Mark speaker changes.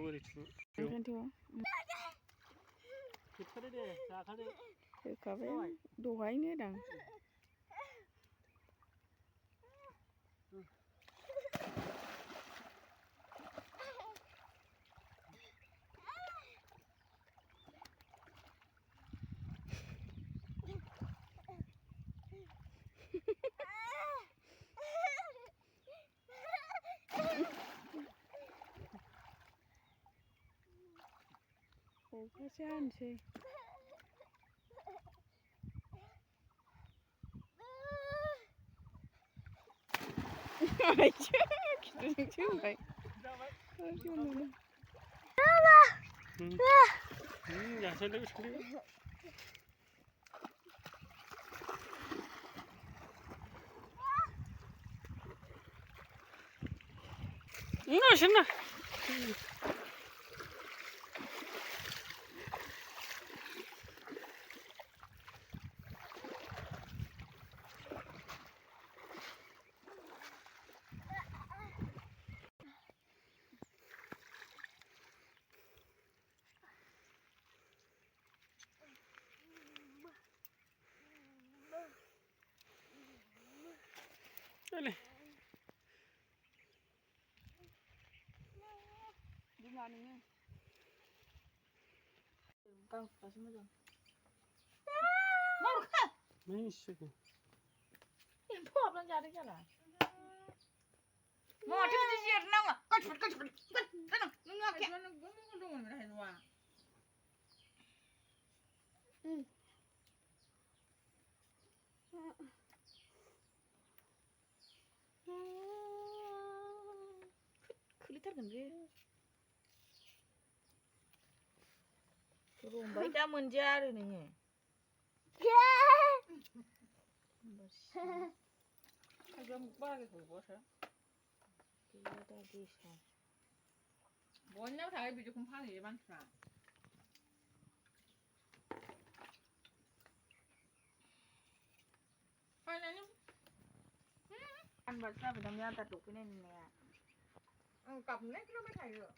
Speaker 1: ओरैथिं जोबथारो दे जाखादो
Speaker 2: होखाबाय दहायनो दां अखासो हानोसै खिथुजोंसो होबाय
Speaker 1: sana. Dale.
Speaker 2: Gimana? Kang, kasih macam. Mau kah?
Speaker 1: Masih.
Speaker 2: Ini apa yang jadi jalan? Mau ada di sini nama? Kau cepet. Tenang, nggak kaya. Gue mau ngomong mereka dua. Kelihatan dia. Rumbai dah menjar ni. Agak mukbang gitu bos ya. Dia dah bisa. Bosnya saya biju kumpul ni bang sah. Mana ni? Kan bahasa bedamnya tak tukar ni ni. Kap ni kita macam mana?